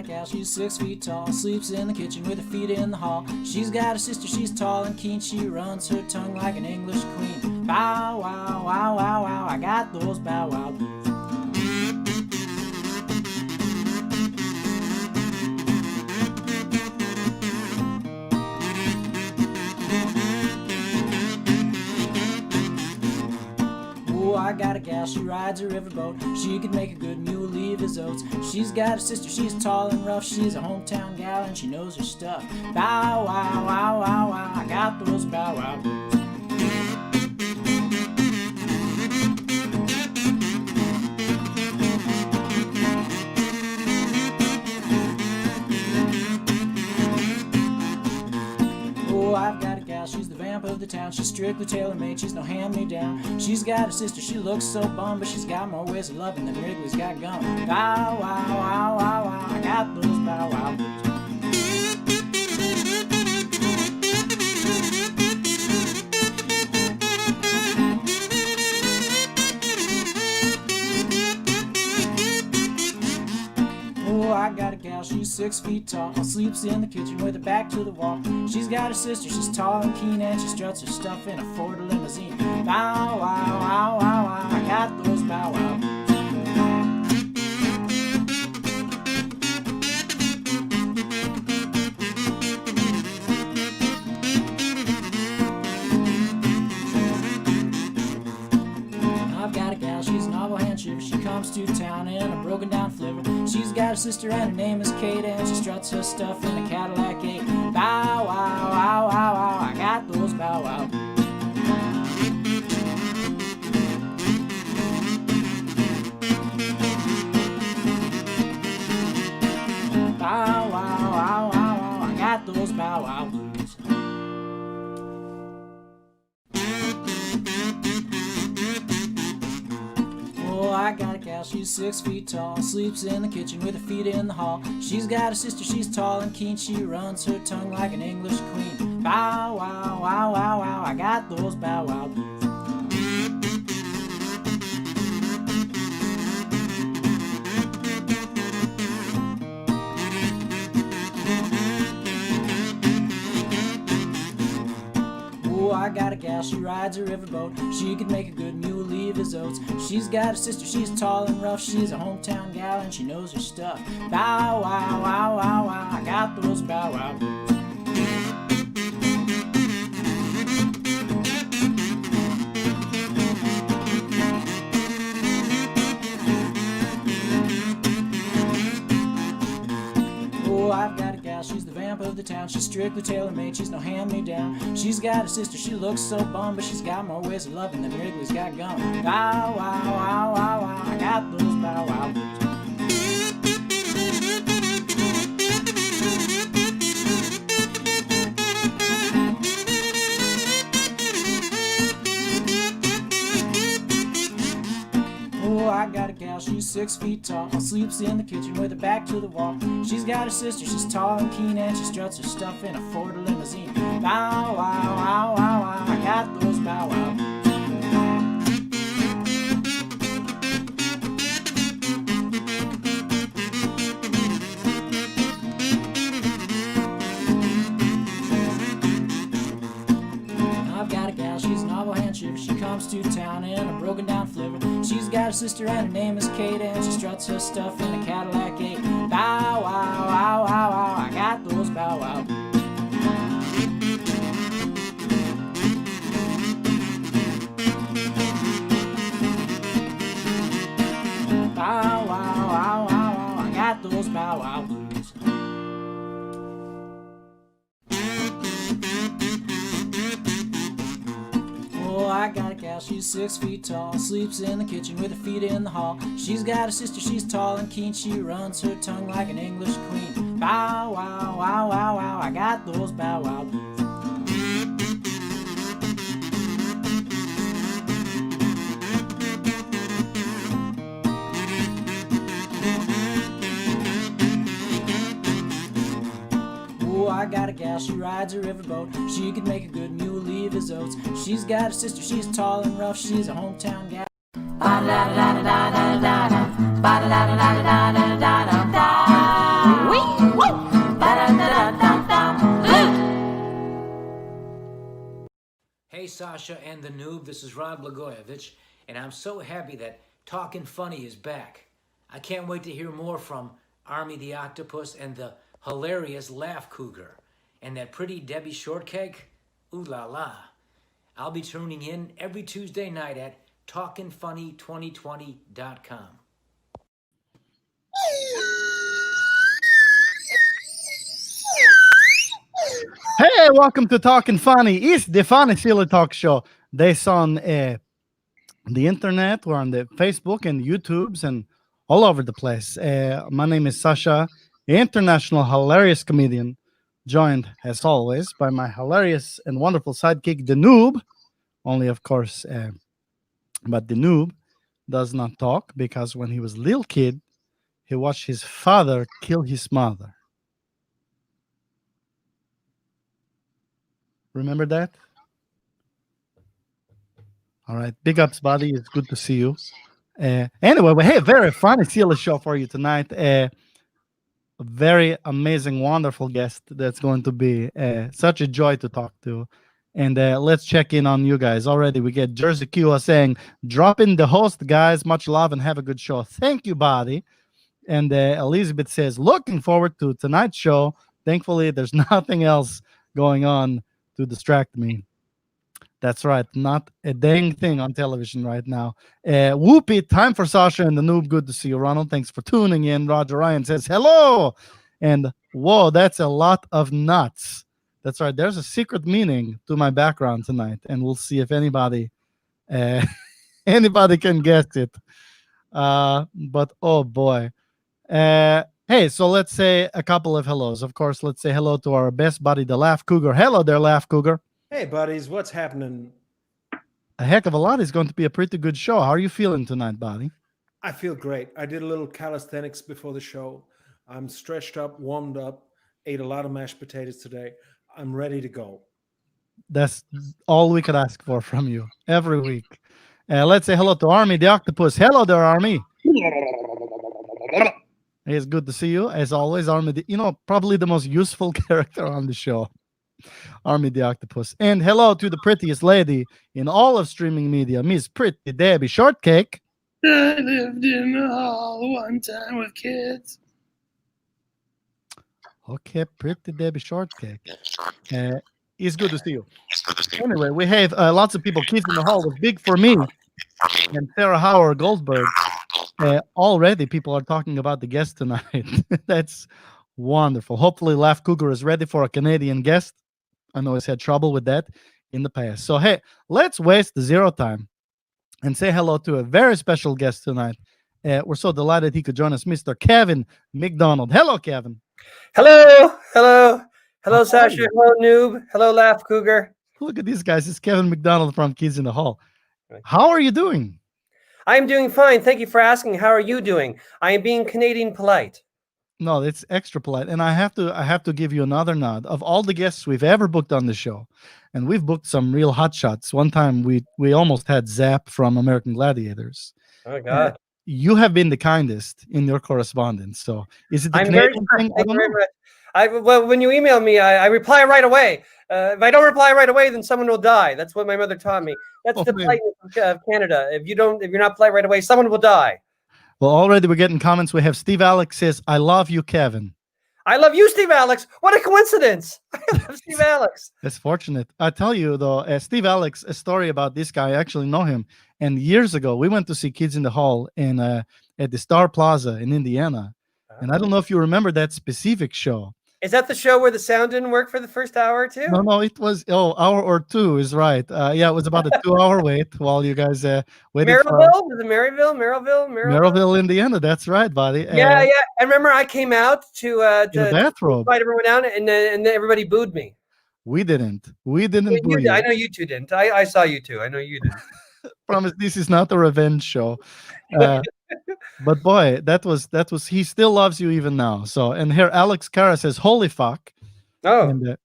a gal, she's 6 feet tall, sleeps in the kitchen with her feet in the hall. She's got a sister, she's tall and keen, she runs her tongue like an English queen. Bow wow, wow, wow, wow, I got those bow wow blues. I got a gal, she rides a riverboat. She could make a good mule leave his oats. She's got a sister, she's tall and rough. She's a hometown gal and she knows her stuff. Bow wow, wow, wow, wow, I got those bow wow blues. I've got a gal, she's the vamp of the town. She's strictly tailor-made, she's no hand-me-down. She's got a sister, she looks so bum, but she's got more ways of loving than Wrigley's got gum. Bow wow, wow, wow, wow, I got those bow wow blues. I got a gal, she's 6 feet tall, sleeps in the kitchen with her back to the wall. She's got a sister, she's tall and keen, and she struts her stuff in a Ford limousine. Bow wow, wow, wow, wow, I got those bow wow blues. I've got a gal, she's an awful hand shiver. She comes to town in a broken down flivver. She's got a sister and her name is Kate, and she struts her stuff in a Cadillac 8. Bow wow, wow, wow, wow, I got those bow wow blues. Bow wow, wow, wow, wow, I got those bow wow blues. I got a gal, she's 6 feet tall, sleeps in the kitchen with her feet in the hall. She's got a sister, she's tall and keen, she runs her tongue like an English queen. Bow wow, wow, wow, wow, I got those bow wow blues. I got a gal, she rides a riverboat. She could make a good mule leave his oats. She's got a sister, she's tall and rough. She's a hometown gal and she knows her stuff. Bow wow, wow, wow, wow, I got those bow wow blues. I've got a gal, she's the vamp of the town. She's strictly tailor-made, she's no hand-me-down. She's got a sister, she looks so bum, but she's got more ways of loving than Wrigley's got gum. Bow wow, wow, wow, wow, I got those bow wow blues. I got a gal, she's 6 feet tall, sleeps in the kitchen with her back to the wall. She's got a sister, she's tall and keen, and she struts her stuff in a Ford limousine. Bow wow, wow, wow, wow, I got those bow wow blues. I've got a gal, she's an awful hand shiver. She comes to town in a broken down flivver. She's got a sister and her name is Kate, and she struts her stuff in a Cadillac 8. Bow wow, wow, wow, wow, I got those bow wow blues. Bow wow, wow, wow, wow, I got those bow wow blues. I got a gal, she's 6 feet tall, sleeps in the kitchen with her feet in the hall. She's got a sister, she's tall and keen, she runs her tongue like an English queen. Bow wow, wow, wow, wow, I got those bow wow blues. I got a gal, she rides a riverboat. She could make a good mule leave his oats. She's got a sister, she's tall and rough. She's a hometown gal. Ba-da-da-da-da-da-da-da, ba-da-da-da-da-da-da-da-da. Sasha and The Noob. This is Rod Blagojevich, and I'm so happy that Talkin' Funny is back. I can't wait to hear more from Army the Octopus and the hilarious Laugh Cougar. And that pretty Debbie Shortcake, ooh la la. I'll be tuning in every Tuesday night at talkinfunny2020.com. Hey, welcome to Talkin' Funny. It's the funny silly talk show. This on the internet, we're on the Facebook and YouTubes and all over the place. My name is Sasha, international hilarious comedian, joined as always by my hilarious and wonderful sidekick, the Noob. Only, of course, but the Noob does not talk because when he was a little kid, he watched his father kill his mother. Remember that? All right. Big ups, buddy. It's good to see you. Anyway, we have a very funny, silly show for you tonight. A very amazing, wonderful guest that's going to be such a joy to talk to. And let's check in on you guys. Already, we get Jersey Q saying, drop in the host, guys. Much love and have a good show. Thank you, buddy. And Elizabeth says, looking forward to tonight's show. Thankfully, there's nothing else going on to distract me. That's right. Not a dang thing on television right now. Whoopee, time for Sasha and the Noob. Good to see you, Ronald. Thanks for tuning in. Roger Ryan says, hello. And whoa, that's a lot of nuts. That's right. There's a secret meaning to my background tonight. And we'll see if anybody can guess it. But oh boy. Hey, so let's say a couple of hellos. Of course, let's say hello to our best buddy, the Laugh Cougar. Hello there, Laugh Cougar. Hey, buddies, what's happening? A heck of a lot. It's going to be a pretty good show. How are you feeling tonight, buddy? I feel great. I did a little calisthenics before the show. I'm stretched up, warmed up, ate a lot of mashed potatoes today. I'm ready to go. That's all we could ask for from you every week. Let's say hello to Army the Octopus. Hello there, Army. It's good to see you. As always, Army, probably the most useful character on the show. Army the Octopus. And hello to the prettiest lady in all of streaming media, Miss Pretty Debbie Shortcake. I lived in a hall one time with kids. Okay, Pretty Debbie Shortcake. It's good to see you. Anyway, we have lots of people. Kids in the Hall was big for me. And Sarah Howard Goldberg. Already people are talking about the guest tonight. That's wonderful. Hopefully Laugh Cougar is ready for a Canadian guest. I know he's had trouble with that in the past. So hey, let's waste zero time and say hello to a very special guest tonight. We're so delighted he could join us, Mr. Kevin McDonald. Hello, Kevin. Hello, Sasha. Hello, Noob. Hello, Laugh Cougar. Look at these guys. It's Kevin McDonald from Kids in the Hall. How are you doing? I'm doing fine. Thank you for asking. How are you doing? I am being Canadian polite. No, it's extra polite. And I have to give you another nod. Of all the guests we've ever booked on the show, and we've booked some real hot shots. One time we almost had Zap from American Gladiators. Oh God. You have been the kindest in your correspondence. So is it the Canadian thing? I don't know. Well, when you email me, I reply right away. If I don't reply right away, then someone will die. That's what my mother taught me. That's the politeness of Canada. If you're not polite right away, someone will die. Well, already we're getting comments. We have Steve Alex says, I love you, Kevin. I love you, Steve Alex. What a coincidence. I love Steve Alex. That's fortunate. I tell you, though, Steve Alex, a story about this guy. I actually know him. And years ago, we went to see Kids in the Hall at the Star Plaza in Indiana. And I don't know if you remember that specific show. Is that the show where the sound didn't work for the first hour or two? No, it was hour or two is right. Yeah, it was about a 2-hour wait while you guys waited. Maryville? Was it Maryville? Maryville, Indiana. That's right, buddy. Yeah. I remember I came out to bathrobe. invite everyone down, and then everybody booed me. We didn't. We didn't boo you. I know you two didn't. I saw you two. I know you didn't. Promise, this is not a revenge show. But boy, that was he still loves you even now. So, and here Alex Cara says, holy fuck. Oh, and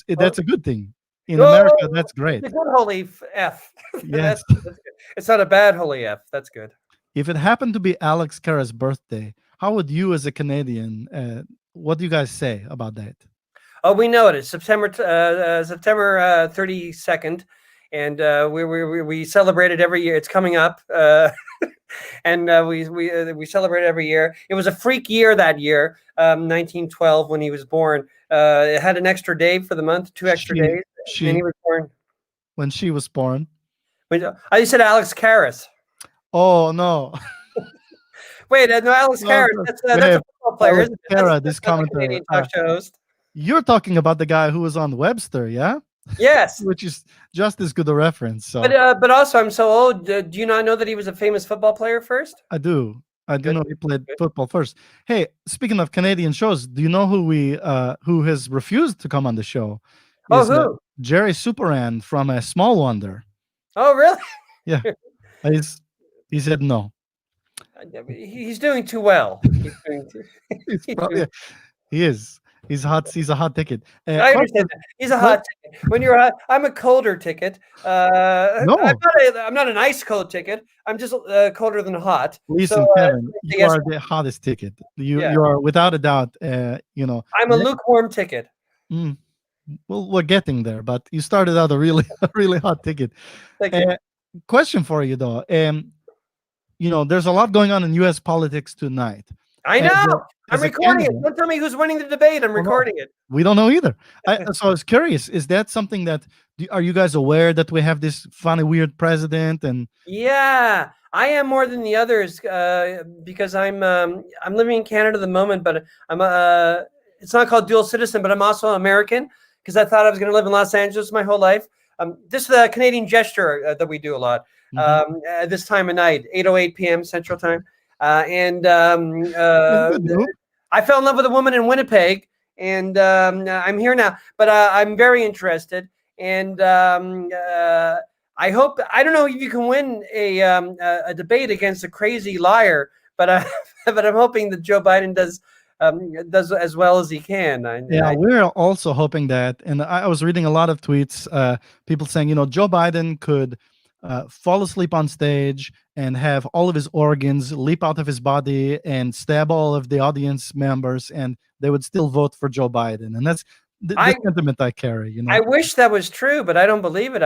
that's a good thing in America. That's great. It's not holy F. Yes. That's good. It's not a bad holy F. That's good. If it happened to be Alex Cara's birthday, how would you as a Canadian, what do you guys say about that? Oh, we know it. It's September 32nd. and we celebrate it every year. It's coming up, and we celebrate it every year. It was a freak year that year, 1912, when he was born. It had an extra day for the month, 2 extra days, and he was born when she was born. I said Alex Karras. Oh no! Wait, no, Alex Cara. That's a football player. Alex Cara, this commentator. Talk show host. You're talking about the guy who was on Webster, yeah? Yes. Which is just as good a reference. So. But also, I'm so old. Do you not know that he was a famous football player first? I do. I do know he played football first. Hey, speaking of Canadian shows, do you know who has refused to come on the show? Oh, who? Jerry Superan from a Small Wonder. Oh, really? Yeah. He said no. He's doing too well. He is. He's hot. He's a hot ticket. I understand that. He's a hot ticket. When you're hot, I'm a colder ticket. No, I'm not an ice cold ticket. I'm just colder than hot. Listen, Kevin, you are the hottest ticket. You are without a doubt. I'm a lukewarm ticket. Well, we're getting there, but you started out a really hot ticket. Thank you. Question for you though. There's a lot going on in U.S. politics tonight. I know. I'm recording it. Don't tell me who's winning the debate. I'm recording it. We don't know either. So I was curious. Is that something that are you guys aware that we have this funny, weird president? And yeah, I am more than the others because I'm living in Canada at the moment, but I'm it's not called dual citizen, but I'm also American because I thought I was going to live in Los Angeles my whole life. This is a Canadian gesture that we do a lot. This time of night, 8:08 p.m. Central Time. I fell in love with a woman in Winnipeg, and I'm here now. But I'm very interested, and I hope. I don't know if you can win a debate against a crazy liar, but but I'm hoping that Joe Biden does as well as he can. We're also hoping that. And I was reading a lot of tweets, people saying, Joe Biden could fall asleep on stage and have all of his organs leap out of his body and stab all of the audience members, and they would still vote for Joe Biden. And that's the sentiment I carry. I wish that was true, but I don't believe it.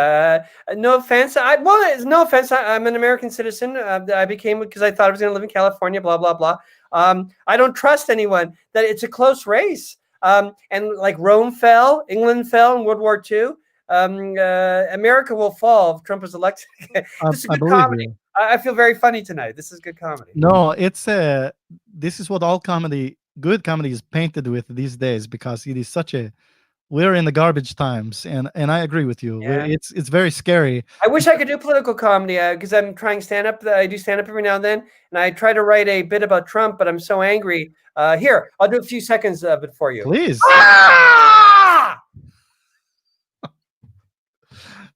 No offense. No offense. I'm an American citizen. I became because I thought I was going to live in California. Blah blah blah. I don't trust anyone. That it's a close race. And like Rome fell, England fell in World War II. America will fall if Trump is elected. This is good comedy. I feel very funny tonight. This is good comedy. No, it's this is what all good comedy is painted with these days, because it is we're in the garbage times, and I agree with you. Yeah. It's very scary. I wish I could do political comedy because I'm trying stand up. I do stand up every now and then, and I try to write a bit about Trump, but I'm so angry. Here, I'll do a few seconds of it for you. Please.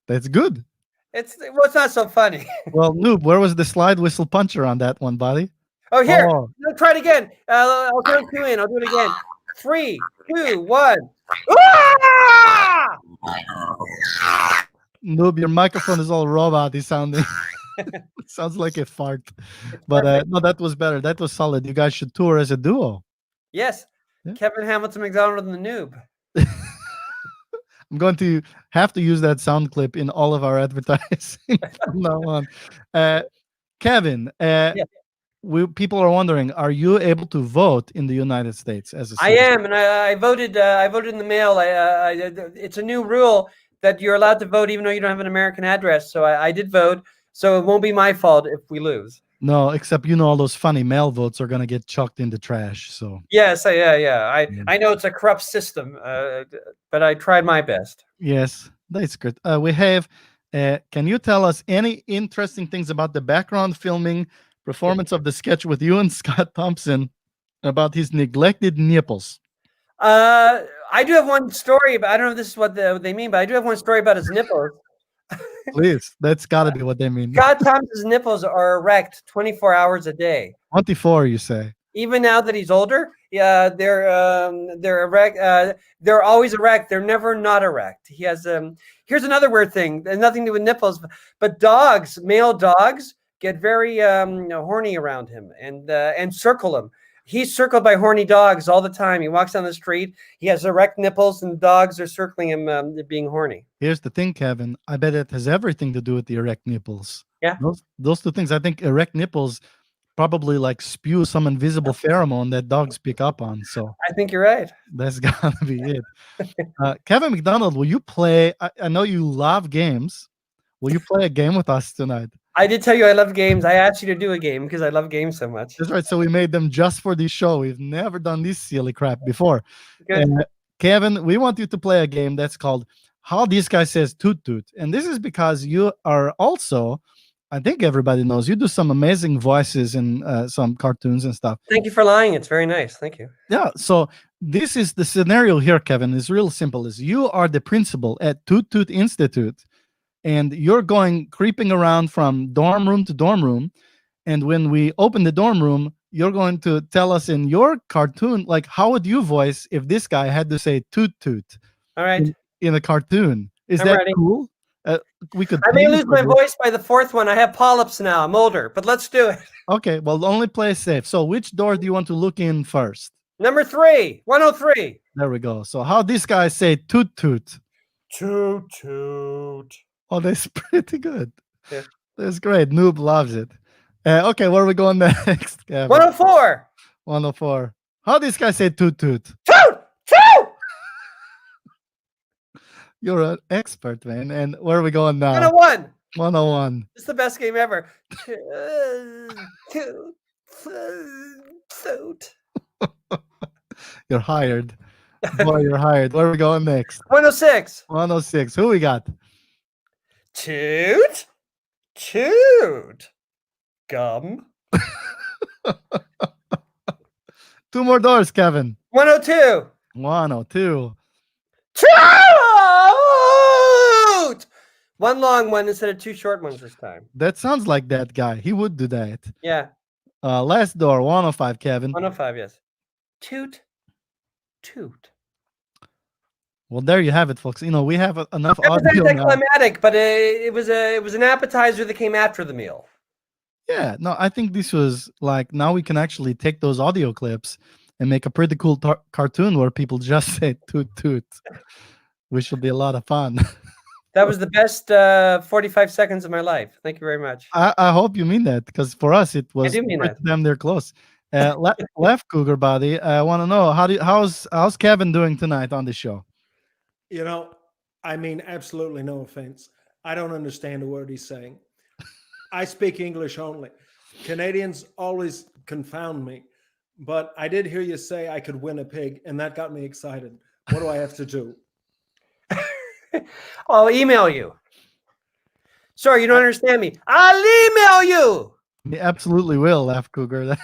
That's good. It's not so funny. Well, Noob, where was the slide whistle puncher on that one, buddy? Oh, here. No, try it again. I'll throw 2 in. I'll do it again. 3, 2, 1. Noob, your microphone is all robot-y sounding. It sounds like a fart. But no, that was better. That was solid. You guys should tour as a duo. Yes. Yeah. Kevin Hamilton, McDonald, and the Noob. I'm going to have to use that sound clip in all of our advertising from now on. Kevin, people are wondering, are you able to vote in the United States as a citizen? I am, and I voted. I voted in the mail. It's a new rule that you're allowed to vote even though you don't have an American address. So I did vote. So it won't be my fault if we lose. No, except all those funny mail votes are going to get chucked in the trash. So yes, I know it's a corrupt system, but I tried my best. Yes, that's good. We have. Can you tell us any interesting things about the background filming performance of the sketch with you and Scott Thompson about his neglected nipples? I do have one story, but I don't know if this is what they mean, but I do have one story about his nipples. Please, that's got to be what they mean. Scott Thompson's nipples are erect 24 hours a day. 24, you say? Even now that he's older, yeah, they're erect. They're always erect. They're never not erect. He has here's another weird thing. Nothing to do with nipples, but dogs, male dogs, get very horny around him and circle him. He's circled by horny dogs all the time. He walks down the street. He has erect nipples, and dogs are circling him, being horny. Here's the thing, Kevin. I bet it has everything to do with the erect nipples. Yeah. Those two things. I think erect nipples probably like spew some invisible pheromone that dogs pick up on. So I think you're right. that's gotta be it. Kevin McDonald, will you play? I know you love games. Will you play a game with us tonight? I did tell you I love games. I asked you to do a game because I love games so much. That's right. So we made them just for this show. We've never done this silly crap before. Good. Kevin, we want you to play a game that's called How This Guy Says Toot Toot. And this is because you are also, I think everybody knows, you do some amazing voices in some cartoons and stuff. Thank you for lying. It's very nice. Thank you. Yeah. So this is the scenario here, Kevin. Is real simple. Is you are the principal at Toot Toot Institute, and you're going creeping around from dorm room to dorm room. And when we open the dorm room, you're going to tell us in your cartoon, like, how would you voice if this guy had to say toot toot All right. in a cartoon? Is I'm that ready. cool? We could. I may pay lose for my this. voice by the fourth one. I have polyps now. I'm older, but let's do it. Okay, well, only play safe. So which door do you want to look in first? Number 3, 103. There we go. So how this guy say toot toot? Toot toot. Oh, that's pretty good. Yeah. That's great. Noob loves it. Okay, where are we going next, Kevin? 104. 104. How this guy say toot toot? Toot toot. You're an expert, man. And where are we going now? 101. 101. It's the best game ever. Toot. You're hired. Boy, you're hired. Where are we going next? 106. 106. Who we got? Toot toot. Gum. 2 more doors, Kevin. 102. 102. Toot. One long one instead of 2 short ones this time. That sounds like that guy. He would do that. Yeah. Last door, 105, Kevin. 105, yes. Toot toot. Well, there you have it, folks. You know, we have enough That was audio now. anticlimactic, but it was an appetizer that came after the meal. Yeah, no, I think this was like, now we can actually take those audio clips and make a pretty cool cartoon where people just say toot toot, which will be a lot of fun. That was the best 45 seconds of my life. Thank you very much. I hope you mean that, because for us it was do mean pretty that. damn near close. Left Cougar Body, I want to know how's Kevin doing tonight on the show? You know, I mean, absolutely no offense. I don't understand a word he's saying. I speak English only. Canadians always confound me. But I did hear you say I could win a pig, and that got me excited. What do I have to do? I'll email you. Sorry, you don't understand me. I'll email you. He absolutely will, Left Cougar.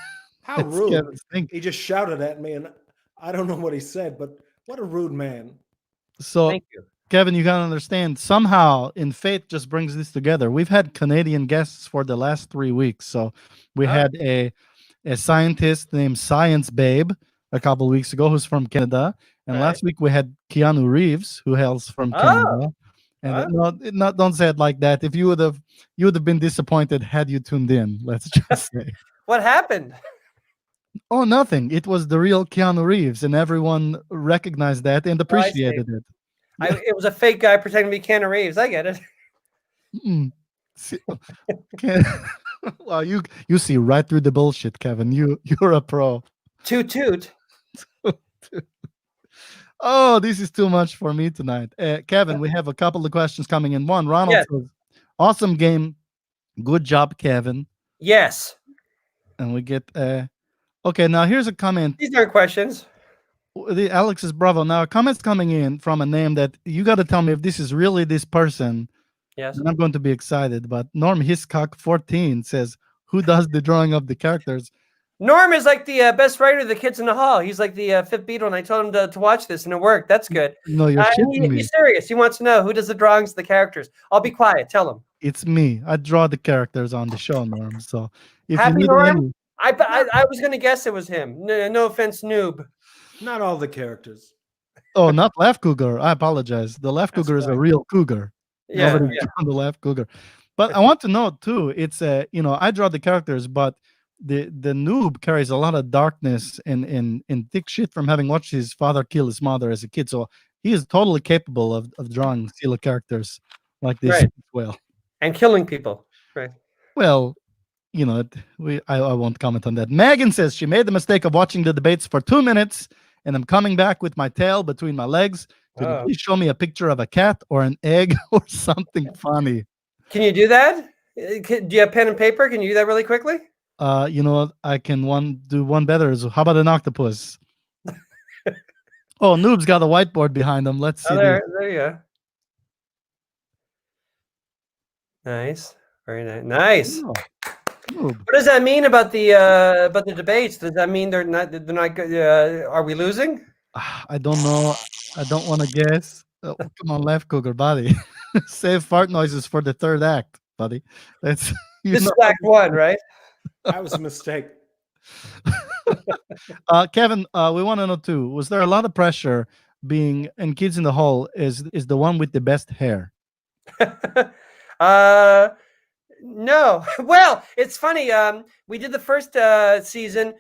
How That's rude. Kevin's thing. He just shouted at me, and I don't know what he said, but what a rude man. So, Thank you. Kevin, you gotta understand, somehow in fate just brings this together. We've had Canadian guests for the last 3 weeks. So we had a scientist named Science Babe a couple weeks ago who's from Canada. And Right. last week we had Keanu Reeves, who hails from Canada. And don't say it like that. If you would have been disappointed had you tuned in, let's just say. What happened? Oh, nothing. It was the real Keanu Reeves, and everyone recognized that and appreciated it. It was a fake guy pretending to be Keanu Reeves. I get it. Mm. Well, you see right through the bullshit, Kevin. You're a pro. Toot toot. Oh, this is too much for me tonight. Kevin, we have a couple of questions coming in. One, Ronald Yes. says, awesome game. Good job, Kevin. Yes. And we get okay, now here's a comment. These aren't questions. Alex is bravo. Now a comment's coming in from a name that you got to tell me if this is really this person. Yes. And I'm going to be excited. But normhiscock 14 says, who does the drawing of the characters? Norm is like the best writer of the Kids in the Hall. He's like the fifth Beatle, and I told him to watch this, and it worked. That's good. No, you're shitting me. He's serious. He wants to know who does the drawings of the characters. I'll be quiet. Tell him. It's me. I draw the characters on the show, Norm. So if Happy you need Norm? any, I was going to guess it was him. No offense, noob. Not all the characters. oh, not Left Cougar. I apologize. The Left That's Cougar is a right. real cougar. Yeah. Nobody drew the Left Cougar. But I want to know too. It's I draw the characters, but the noob carries a lot of darkness and thick shit from having watched his father kill his mother as a kid. So he is totally capable of drawing silly characters like this Right. as well. And killing people. Right. Well, I won't comment on that. Megan says she made the mistake of watching the debates for 2 minutes, and I'm coming back with my tail between my legs. Could you please show me a picture of a cat or an egg or something funny? Can you do that? Do you have pen and paper? Can you do that really quickly? I can do one better. So how about an octopus? Oh, Noob's got a whiteboard behind him. Let's see. There you go. Nice. Very nice. Nice. Oh, Noob. What does that mean about the debates? Does that mean they're not good? Are we losing? I don't know. I don't want to guess. Come on, left cougar buddy. Save fart noises for the third act, buddy. That's This is act one, right? That was a mistake. Kevin, we want to know too. Was there a lot of pressure being in Kids in the Hall? Is the one with the best hair? No. Well, it's funny. We did the first season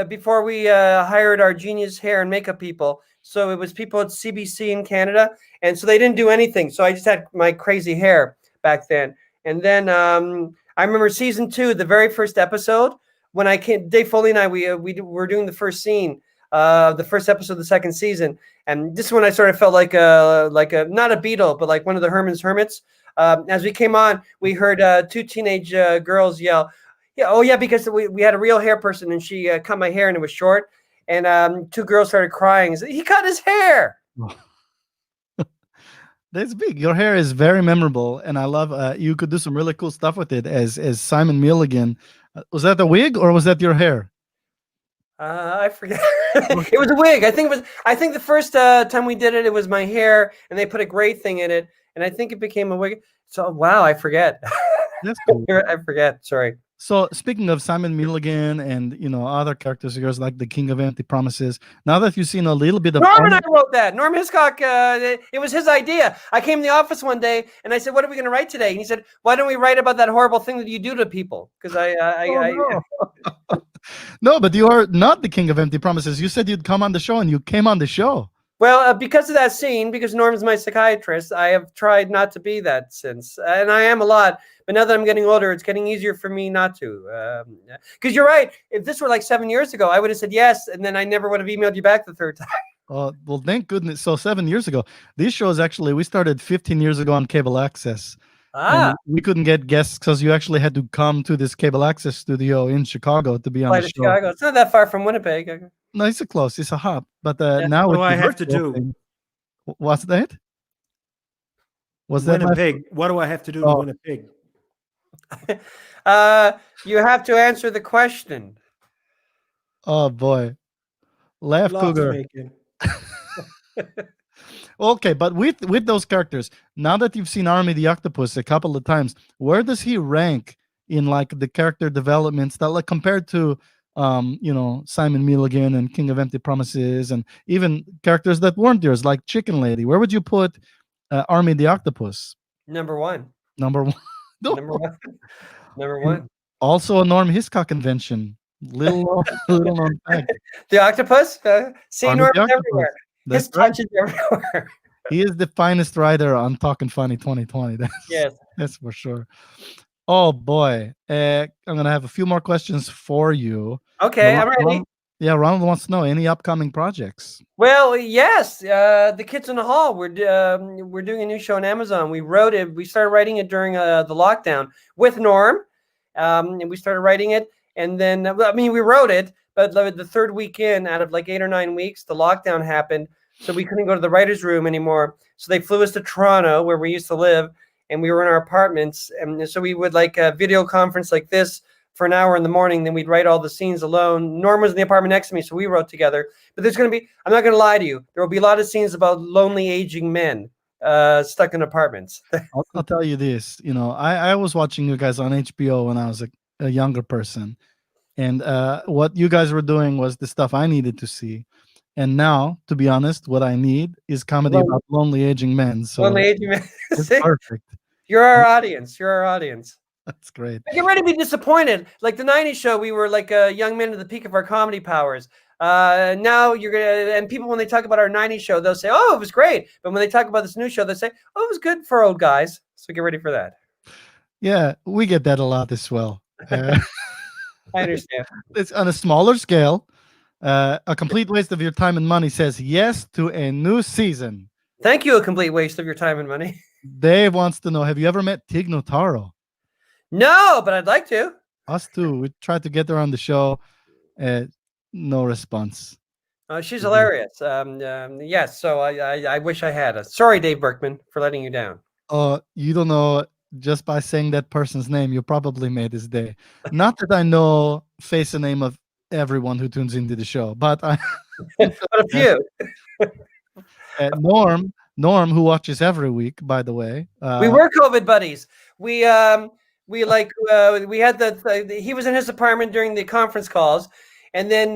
before we hired our genius hair and makeup people. So it was people at CBC in Canada, and so they didn't do anything. So I just had my crazy hair back then. And then I remember season 2, the very first episode, when I came, Dave Foley and I, we were doing the first scene, the first episode of the second season. And this is when I sort of felt like a not a beetle, but like one of the Hermits. As we came on, we heard 2 teenage girls yell, "Yeah, oh yeah," because we had a real hair person, and she cut my hair, and it was short. And 2 girls started crying and said, "He cut his hair." That's big. Your hair is very memorable, and I love. You could do some really cool stuff with it as Simon Milligan. Was that a wig or was that your hair? I forget. It was a wig. I think the first time we did it, it was my hair, and they put a gray thing in it, and I think it became a wig. So wow, I forget. That's cool. I forget. Sorry. So speaking of Simon Milligan and other characters of yours like the King of Empty Promises, now that you've seen a little bit of Norm and I wrote that. Norm Hiscock, it was his idea. I came in the office one day and I said, "What are we going to write today?" And he said, "Why don't we write about that horrible thing that you do to people?" Because No, but you are not the King of Empty Promises. You said you'd come on the show, and you came on the show. Well, because of that scene, because Norm's my psychiatrist, I have tried not to be that since, and I am a lot. But now that I'm getting older, it's getting easier for me not to. Because you're right. If this were like 7 years ago, I would have said yes, and then I never would have emailed you back the third time. Well, thank goodness. So 7 years ago, these shows actually we started 15 years ago on cable access. And we couldn't get guests because you actually had to come to this cable access studio in Chicago to be on the show. Chicago. It's not that far from Winnipeg. No, it's a close. It's a hop. But Yeah. now What with do I the have to virtual do? thing- What's that? Was Win that a my- pig. What do I have to do to Oh. win a pig? You have to answer the question. Oh boy, Laugh Lots Cougar. making. Okay, but with those characters, now that you've seen Army the Octopus a couple of times, where does he rank in like the character development style, like compared to Simon Milligan and King of Empty Promises, and even characters that weren't yours, like Chicken Lady? Where would you put Army the Octopus? Number one. Number one. No. Number one. Number one. Also a Norm Hiscock invention. Little known fact. The octopus. See Army Norm the Octopus. everywhere. His That's right. touch is everywhere. He is the finest writer on Talkin' Funny 2020. Yes. That's for sure. Oh boy, I'm gonna have a few more questions for you. Okay, I'm ready. Ronald wants to know any upcoming projects. Well, yes. The Kids in the Hall. We're doing a new show on Amazon. We wrote it. We started writing it during the lockdown with Norm, and we started writing it. And then, we wrote it, but the third week in, out of like 8 or 9 weeks, the lockdown happened, so we couldn't go to the writers' room anymore. So they flew us to Toronto, where we used to live, and we were in our apartments. And so we would like a video conference like this for an hour in the morning. Then we'd write all the scenes alone. Norm was in the apartment next to me, so we wrote together. But there's going to be, I'm not going to lie to you, there will be a lot of scenes about lonely aging men stuck in apartments. I'll tell you this. I was watching you guys on HBO when I was a younger person, and what you guys were doing was the stuff I needed to see. And now, to be honest, what I need is comedy about lonely aging men. So Lonely aging men. it's perfect. You're our audience. You're our audience. That's great. Get ready to be disappointed. Like the '90s show, we were like young men at the peak of our comedy powers. Now you're gonna, and people when they talk about our '90s show, they'll say, "Oh, it was great," but when they talk about this new show, they say, "Oh, it was good for old guys." So get ready for that. Yeah, we get that a lot as well. I understand. It's on a smaller scale. A complete waste of your time and money says yes to a new season. Thank you. A complete waste of your time and money. Dave wants to know: have you ever met Tig Notaro? No, but I'd like to. Us too. We tried to get her on the show. No response. She's hilarious. Yes. So I wish I had. Sorry, Dave Berkman, for letting you down. You don't know. Just by saying that person's name, you probably made his day. Not that I know face and name of everyone who tunes into the show, but I. But a few. Norm, who watches every week, by the way. We were COVID buddies. We had he was in his apartment during the conference calls, and then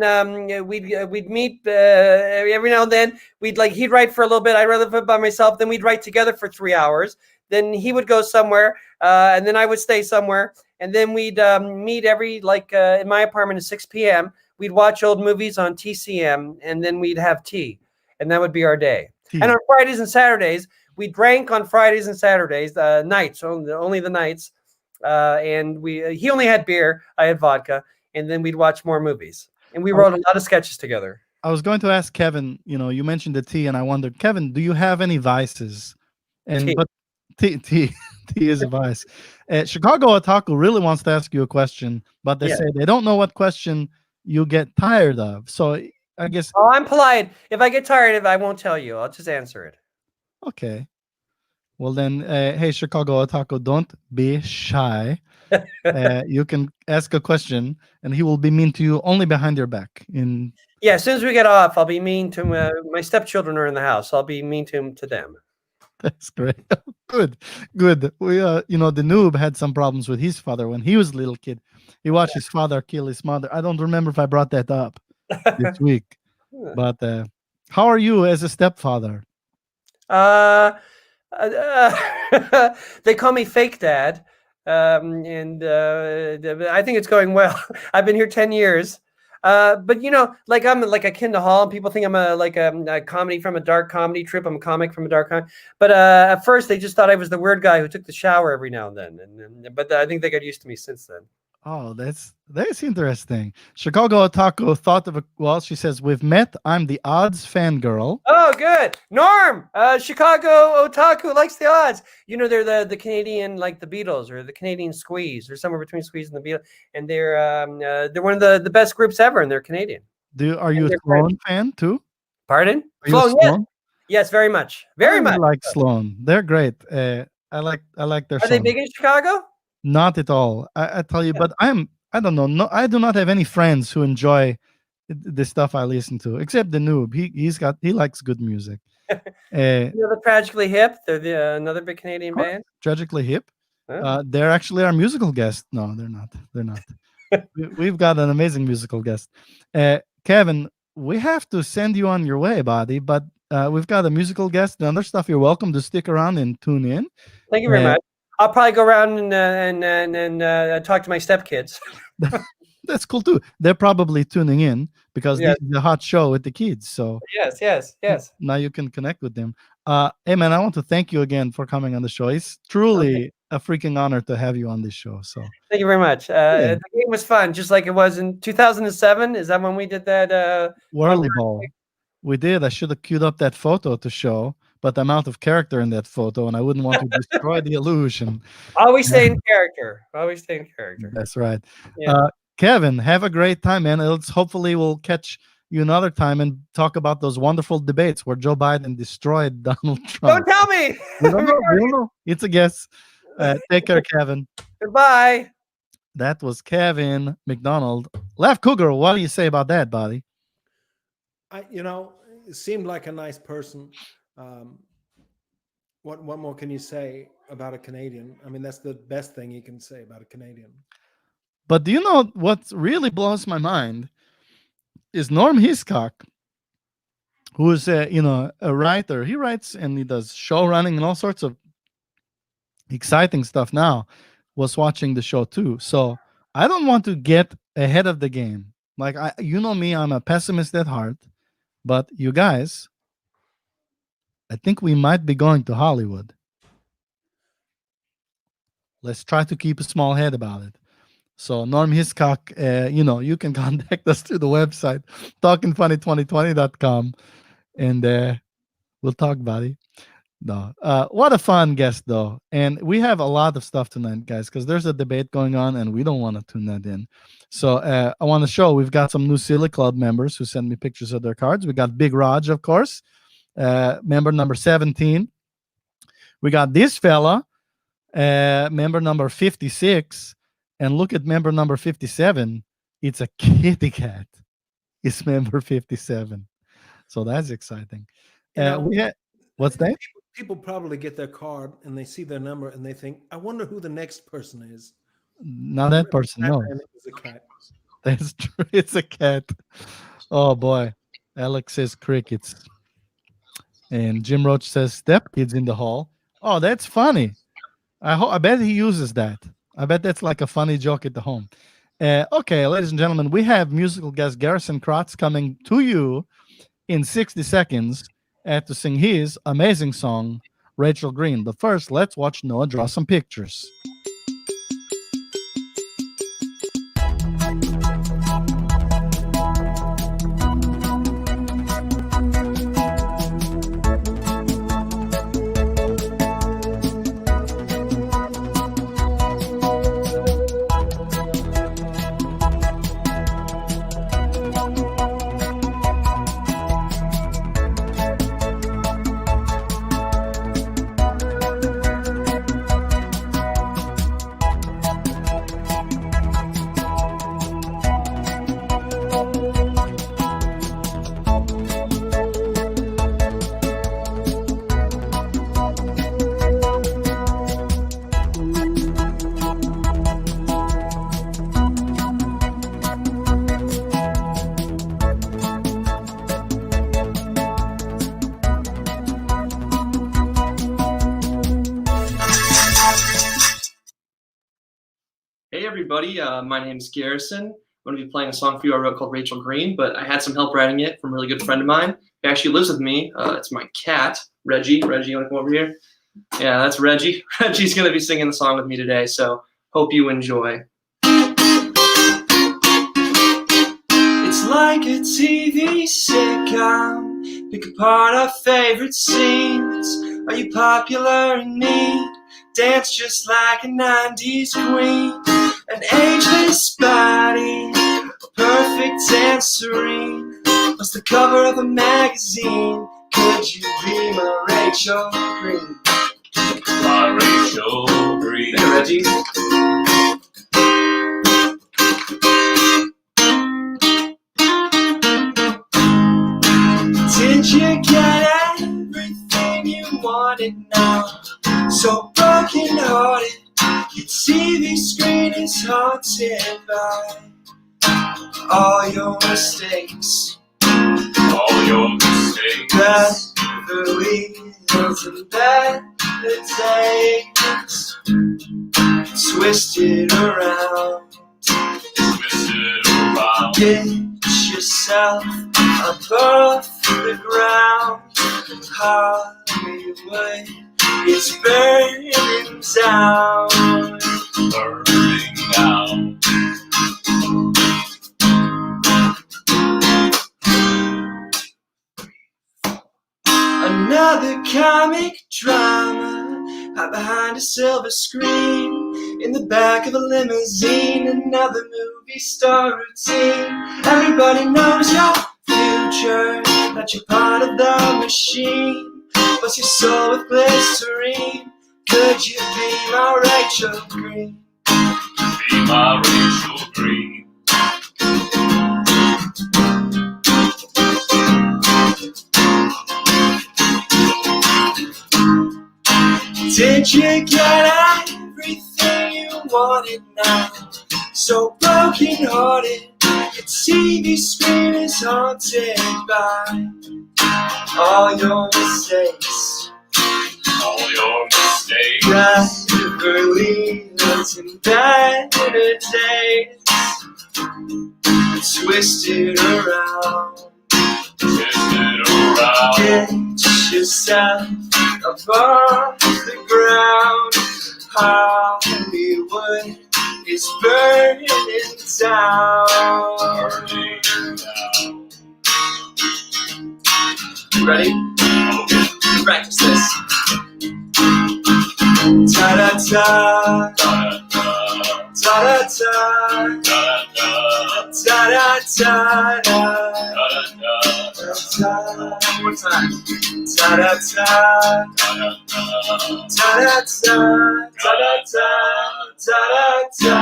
we'd meet every now and then. He'd write for a little bit, I'd rather by myself. Then we'd write together for 3 hours. Then he would go somewhere, and then I would stay somewhere, and then we'd meet every in my apartment at 6 p.m. We'd watch old movies on TCM, and then we'd have tea, and that would be our day. And on Fridays and Saturdays, we drank on Fridays and Saturdays, nights, only the nights. And he only had beer, I had vodka, and then we'd watch more movies. And we wrote a lot of sketches together. I was going to ask Kevin, you mentioned the tea, and I wondered, Kevin, do you have any vices? But tea is a vice. Chicago Otaku really wants to ask you a question, but they say they don't know what question you get tired of. So I guess. Oh, I'm polite. If I get tired of it, I won't tell you. I'll just answer it. Okay. Well then, hey Chicago Otaku, don't be shy. You can ask a question, and he will be mean to you only behind your back. As soon as we get off, I'll be mean to my stepchildren are in the house. I'll be mean to them. That's great. Good. We, the noob had some problems with his father when he was a little kid. He watched his father kill his mother. I don't remember if I brought that up this week, but how are you as a stepfather? They call me fake dad, and I think it's going well. I've been here 10 years. But I'm like a Kinda Hall, and people think I'm a comedy from a dark comedy troupe. I'm a comic from a dark comedy. But at first they just thought I was the weird guy who took the shower every now and then. But I think they got used to me since then. Oh, that's interesting. Chicago Otaku thought of she says, we've met. I'm the Odds fangirl. Oh, good. Norm, Chicago Otaku likes the Odds. They're the Canadian, like the Beatles, or the Canadian Squeeze, or somewhere between Squeeze and the Beatles. And they're one of the best groups ever, and they're Canadian. Are you a Sloan fan too? Pardon? Sloan, yes. Yes, very much. Very much. I like Sloan. They're great. I like their Are they big in Chicago? Not at all. I tell you, but I don't know. No, I do not have any friends who enjoy the stuff I listen to, except the noob. He likes good music. The Tragically Hip. They're another big Canadian band. Tragically Hip. They're actually our musical guest. No, they're not. We've got an amazing musical guest. Kevin, we have to send you on your way, buddy. But we've got a musical guest and other stuff. You're welcome to stick around and tune in. Thank you very much. I'll probably go around and talk to my stepkids. That's cool too. They're probably tuning in because this is a hot show with the kids. So yes. Now you can connect with them. Hey man, I want to thank you again for coming on the show. It's truly a freaking honor to have you on this show. So thank you very much. The game was fun, just like it was in 2007. Is that when we did that Whirly Ball? We did. I should have queued up that photo to show. But I'm out of character in that photo, and I wouldn't want to destroy the illusion. Always stay in character. That's right. Yeah. Kevin, have a great time, man. Hopefully we'll catch you another time and talk about those wonderful debates where Joe Biden destroyed Donald Trump. Don't tell me. We don't know. It's a guess. Take care, Kevin. Goodbye. That was Kevin McDonald. Laugh Cougar, what do you say about that, buddy? It seemed like a nice person. What more can you say about a Canadian? I mean, that's the best thing you can say about a Canadian. But do you know what really blows my mind is normhiscock, who is a writer. He writes and he does show running and all sorts of exciting stuff now. was watching the show too. So I don't want to get ahead of the game. Like you know me, I'm a pessimist at heart. But you guys, I think we might be going to Hollywood. Let's try to keep a small head about it. So normhiscock, you can contact us through the website, talkinfunny2020.com, and we'll talk about it. No, what a fun guest though, and we have a lot of stuff tonight, guys, because there's a debate going on, and we don't want to tune that in. So I want to show we've got some new Silly Club members who send me pictures of their cards. We got Big Raj, of course, member number 17. We got this fella, member number 56, and look at member number 57. It's a kitty cat. It's member 57, so that's exciting. What's that? People probably get their card and they see their number and they think, I wonder who the next person is. Now that person knows. It's a cat. That's true. It's a cat. Oh boy. Alex says crickets. And Jim Roach says step kids in the hall. Oh, that's funny. I bet he uses that. I bet that's like a funny joke at the home. Okay, ladies and gentlemen, we have musical guest Garrison Krotz coming to you in 60 seconds to sing his amazing song, Rachel Green. But first, let's watch Noah draw some pictures. Hey everybody, my name is Garrison. I'm going to be playing a song for you I wrote called Rachel Green, but I had some help writing it from a really good friend of mine. He actually lives with me. It's my cat, Reggie. Reggie, you want to come over here? Yeah, that's Reggie. Reggie's going to be singing the song with me today, so hope you enjoy. It's like a TV sitcom. Pick apart our favorite scenes. Are you popular and neat? Dance just like a 90s queen. An ageless body, perfect and serene. Plus the cover of a magazine. Could you be my Rachel Green? My Rachel Green. Hey, Reggie. Did you get everything you wanted now? So broken hearted, your TV screen is haunted by all your mistakes. All your mistakes. The wheels and bad takes. Twisted around. Twisted around. Get yourself above the ground. Hollywood is burning down. Burning down. Another comic drama out behind a silver screen. In the back of a limousine, another movie star routine. Everybody knows your future, that you're part of the machine. Plus your soul with glycerine. Could you be my Rachel Green? Be my Rachel Green. Did you get everything you wanted now? So broken hearted, your TV screen is haunted by all your mistakes. All your mistakes. Driver wheels times and better days. Twisted around. Get yourself above the ground. Hollywood is burning down. You ready? Practice this. Ta-da-ta, ta-da-ta, ta-da-ta-da. One more time. Ta-da-ta, ta-da-ta, ta-da-ta, ta-da-ta,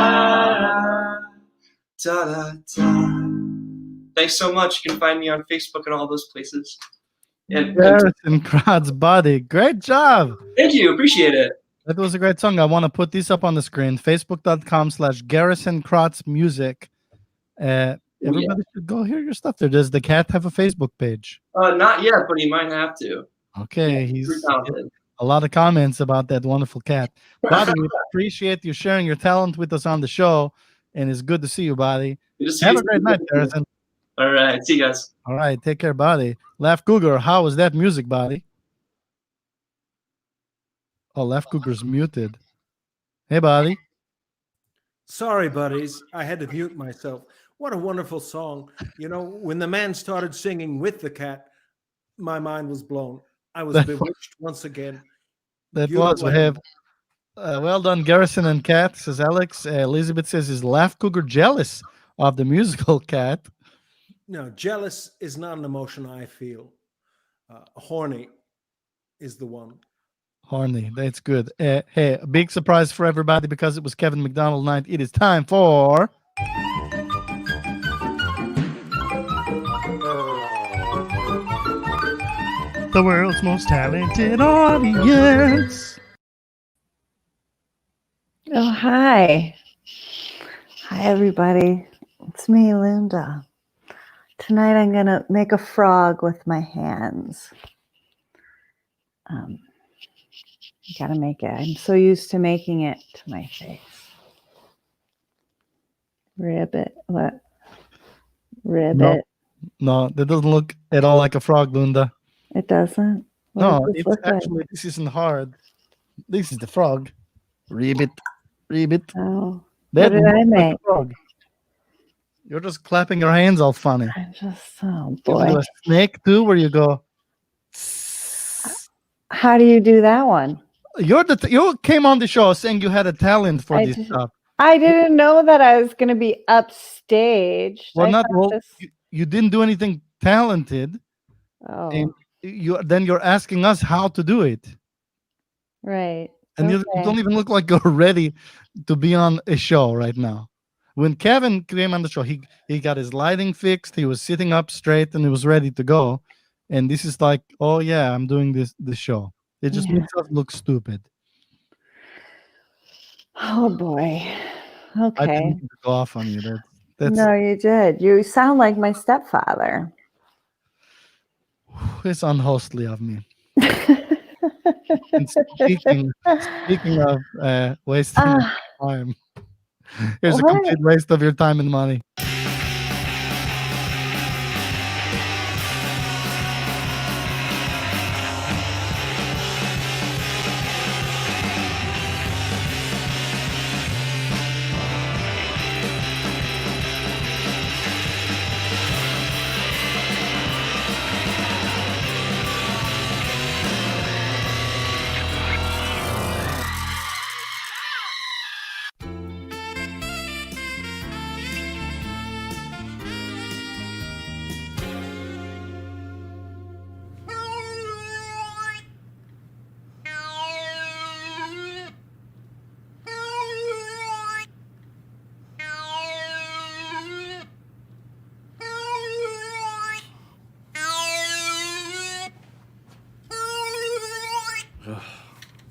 ta-da-ta. Thanks so much. You can find me on Facebook and all those places. And Garrison Krotz, buddy. Great job. thank you. Appreciate it. That was a great song. I want to put this up on the screen. Facebook.com/Garrison Krotz Music. Everybody should go hear your stuff there. Does the cat have a Facebook page? Not yet, but he might have to. Okay, Pretty he's talented. a lot of comments about that wonderful cat. Buddy, we appreciate you sharing your talent with us on the show, and it's good to see you, buddy. Have a great night, Garrison. All right. See you guys. All right, take care, buddy. Laugh Cougar, how was that music, buddy? Oh, Laugh Cougar's muted. Hey, buddy. Sorry, buddies. I had to mute myself. What a wonderful song. You know, when the man started singing with the cat, my mind was blown. I was bewitched once again. That was, we have well done, Garrison and Cat, says Alex. Elizabeth says, is Laugh Cougar jealous of the musical Cat? No, jealous is not an emotion I feel. Horny is the one. Horny, that's good. Hey, a big surprise for everybody because it was Kevin McDonald night. It is time for... the world's most talented audience. Oh, hi. Hi, everybody. It's me, Linda. Tonight I'm going to make a frog with my hands. You got to make it. I'm so used to making it to my face. Ribbit. What? Ribbit. No, that doesn't look at all like a frog, Linda. It doesn't? What No, does this it's look like? actually, this isn't hard. This is the frog. Ribbit. Oh, That what did I looks like a make? frog. You're just clapping your hands all funny. I'm just, oh You boy. do a snake too, where you go. How do you do that one? You came on the show saying you had a talent for I this did- stuff. I didn't know that I was going to be upstaged. Well, I not thought well. this- You didn't do anything talented, Oh, and you're asking us how to do it, right. and you Okay. don't even look like you're ready to be on a show right now. When Kevin came on the show, he got his lighting fixed. He was sitting up straight and he was ready to go. And this is like, oh yeah, I'm doing this show. It just Yeah. makes us look stupid. Oh boy. I Okay. didn't mean to go off on you. That's No, you did. You sound like my stepfather. it's unhostly of me. And speaking of wasting Ah, time, here's a What? complete waste of your time and money.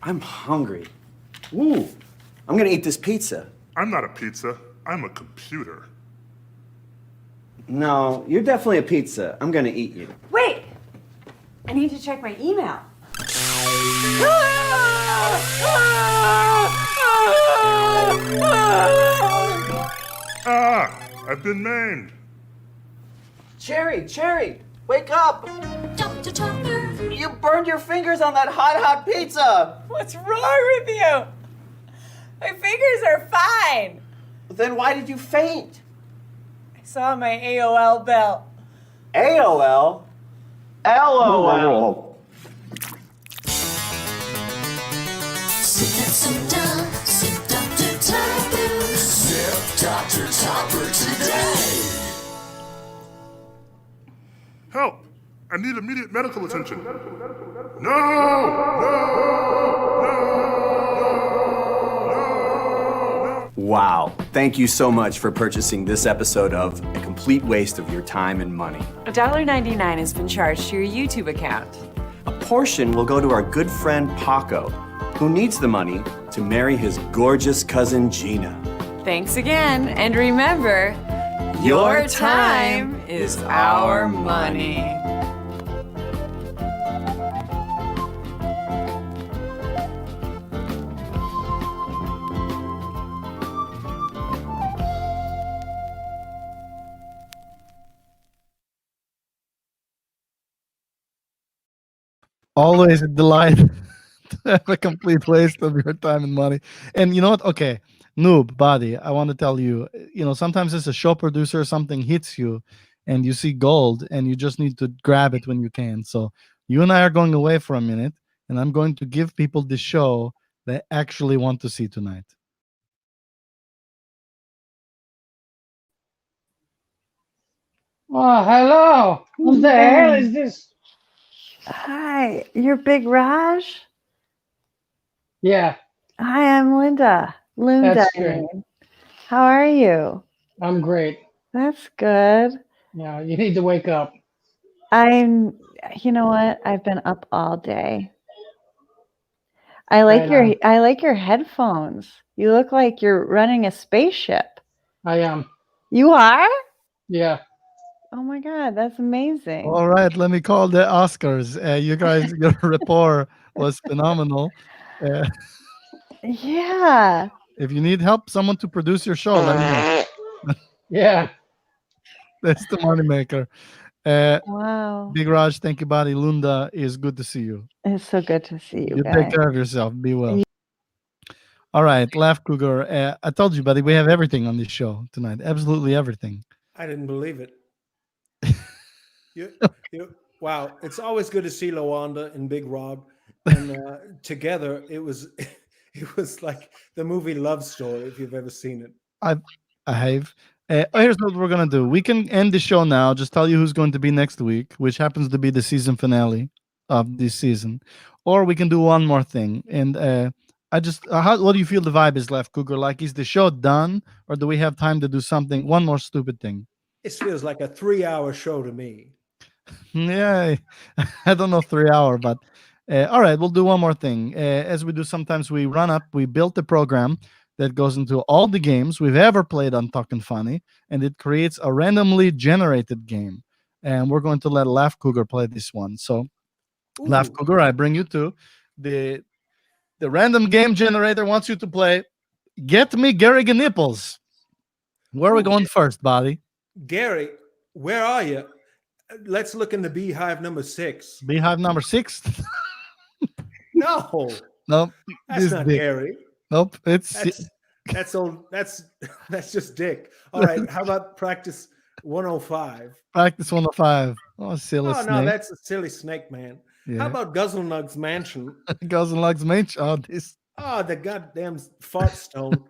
I'm hungry. Ooh, I'm gonna eat this pizza. I'm not a pizza. I'm a computer. No, you're definitely a pizza. I'm gonna eat you. Wait! I need to check my email. I've been maimed. Cherry, wake up! Dr. Chopper. You burned your fingers on that hot pizza! What's wrong with you? My fingers are fine. Then why did you faint? I saw my AOL bill. AOL? LOL. Sit down, sit Dr. Chopper. Sit Dr. Chopper today. Help! I need immediate medical attention. No! Wow. Thank you so much for purchasing this episode of A Complete Waste of Your Time and Money. $1.99 has been charged to your YouTube account. A portion will go to our good friend Paco, who needs the money to marry his gorgeous cousin Gina. Thanks again, and remember, your time is our money. Always a delight to have a complete waste of your time and money. And you know what? Okay, Noob, buddy, I want to tell you, sometimes as a show producer, something hits you and you see gold and you just need to grab it when you can. So you and I are going away for a minute and I'm going to give people the show they actually want to see tonight. Oh, hello. Who the hell is this? Hi, you're Big Raj? Yeah, Hi, I'm Linda. Lunda. That's I great. mean. How are you? I'm great. That's good. Yeah, you need to wake up. You know what? I've been up all day. I Right like your headphones. You look like you're running a spaceship. I am. You are? Yeah. Oh my God, that's amazing. All right, let me call the Oscars. You guys, your rapport was phenomenal. Yeah. If you need help, someone to produce your show, let me know. Yeah. That's the moneymaker. Wow. Big Raj, thank you, buddy. Lunda, is good to see you. It's so good to see you You guys. take care of yourself. Be well. All right, Laugh Cougar. I told you, buddy, we have everything on this show tonight. Absolutely everything. I didn't believe it. Wow, it's always good to see Lawanda and Big Rob, and together it was like the movie Love Story, if you've ever seen it. I have. Here's what we're gonna do. We can end the show now. Just tell you who's going to be next week, which happens to be the season finale of this season, or we can do one more thing. And what do you feel the vibe is, Left Cougar? Like, is the show done, or do we have time to do one more stupid thing? It feels like a 3-hour show to me. Yeah, I don't know 3 hour, but all right, we'll do one more thing. As we do sometimes, we built a program that goes into all the games we've ever played on Talkin Funny, and it creates a randomly generated game. And we're going to let Laugh Cougar play this one. So, Laugh Cougar, I bring you to the random game generator wants you to play Get Me Gary Nipples. Where are we going first, buddy? Gary, where are you? Let's look in the beehive number 6. Beehive number 6? No. Nope. That's not Gary. Nope. That's old. That's just Dick. All right. How about practice 105? Practice 105. Oh, silly snake. No, that's a silly snake, man. Yeah. How about Guzzlenug's mansion? Guzzlenug's mansion. Oh, this. Oh, the goddamn fart stone.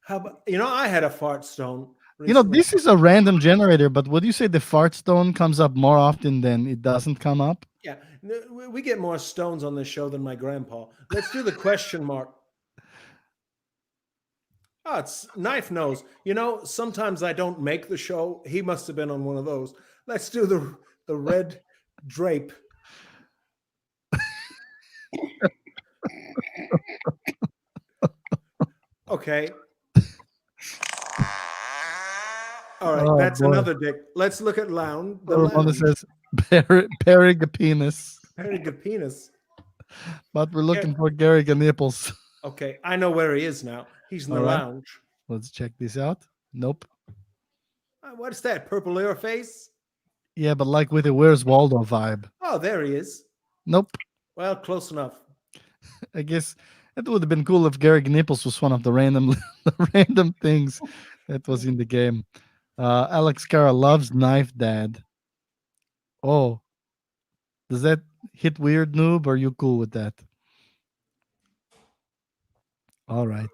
How about I had a fart stone. This is a random generator, but would you say the fart stone comes up more often than it doesn't come up? Yeah, we get more stones on this show than my grandpa. Let's do the question mark. Oh, it's Knife Nose. Sometimes I don't make the show. He must have been on one of those. Let's do the red drape. Okay. All right, that's another Dick. Let's look at Lounge. The one says Perigapenis. Perigapenis. But we're looking for Gary Nipples. Okay, I know where he is now. He's in the lounge. Let's check this out. Nope. What's that? Purple ear face? Yeah, but like with a Where's Waldo vibe. Oh, there he is. Nope. Well, close enough. I guess it would have been cool if Gary Nipples was one of the random random things that was in the game. Alex Cara loves Knife Dad. Oh, does that hit weird, Noob? Are you cool with that? All right.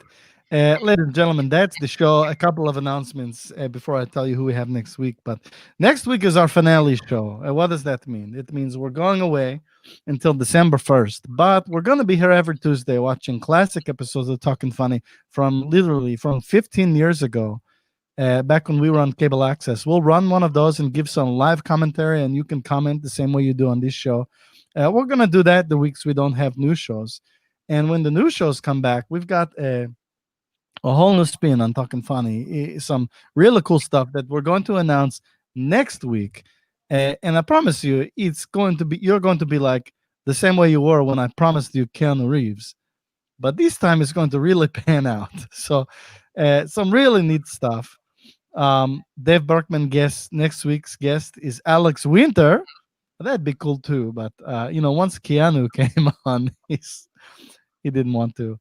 Ladies and gentlemen, that's the show. A couple of announcements before I tell you who we have next week. But next week is our finale show. What does that mean? It means we're going away until December 1st. But we're going to be here every Tuesday watching classic episodes of Talkin' Funny from literally from 15 years ago, back when we were on cable access. We'll run one of those and give some live commentary, and you can comment the same way you do on this show. We're going to do that the weeks we don't have new shows. And when the new shows come back, we've got a whole new spin on Talkin' Funny. Some really cool stuff that we're going to announce next week. And I promise you, you're going to be like the same way you were when I promised you Keanu Reeves. But this time it's going to really pan out. So some really neat stuff. Dave Berkman next week's guest is Alex Winter. That'd be cool too. But once Keanu came on, he didn't want to.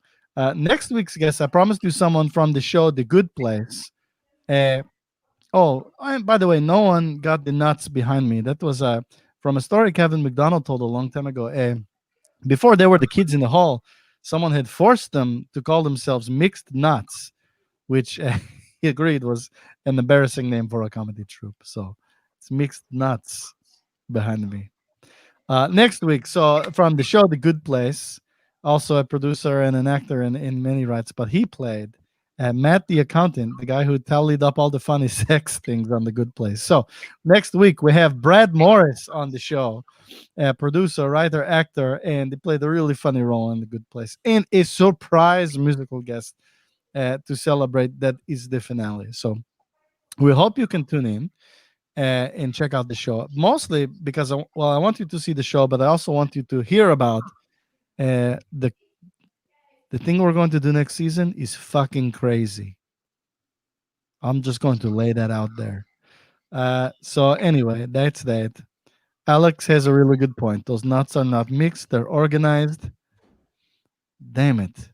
Next week's guest, I promised you someone from the show The Good Place. By the way, no one got the nuts behind me. That was from a story Kevin McDonald told a long time ago. Before they were the kids in the hall, someone had forced them to call themselves Mixed Nuts, which he agreed was an embarrassing name for a comedy troupe. So it's Mixed Nuts behind me. Next week, so from the show The Good Place, also a producer and an actor in many rights, but he played Matt the accountant, the guy who tallied up all the funny sex things on The Good Place. So next week we have Brad Morris on the show, producer, writer, actor, and he played a really funny role in The Good Place, and a surprise musical guest to celebrate. That is the finale. So we hope you can tune in and check out the show, mostly because I want you to see the show, but I also want you to hear about the thing we're going to do next season is fucking crazy. I'm just going to lay that out there. So anyway, that's that. Alex has a really good point. Those nuts are not mixed, they're organized. Damn it.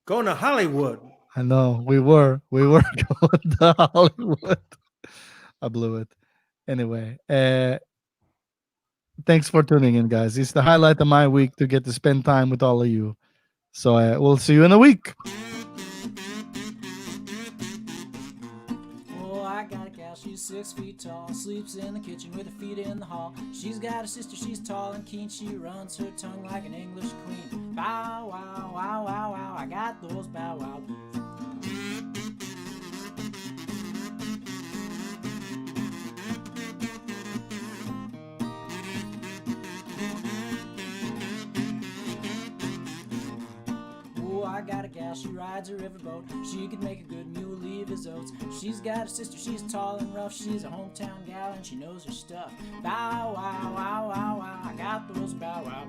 Going to Hollywood. I know we were going to Hollywood. I blew it. Anyway, thanks for tuning in, guys. It's the highlight of my week to get to spend time with all of you. So we'll see you in a week. Oh, I got a gal, she's 6 feet tall, sleeps in the kitchen with her feet in the hall. She's got a sister, she's tall and keen, she runs her tongue like an English queen. Bow, wow, wow, wow, wow, I got those bow wow. I got a gal, she rides a riverboat. She could make a good mule leave his oats. She's got a sister, she's tall and rough. She's a hometown gal and she knows her stuff. Bow wow, wow, wow, wow, I got those bow wow.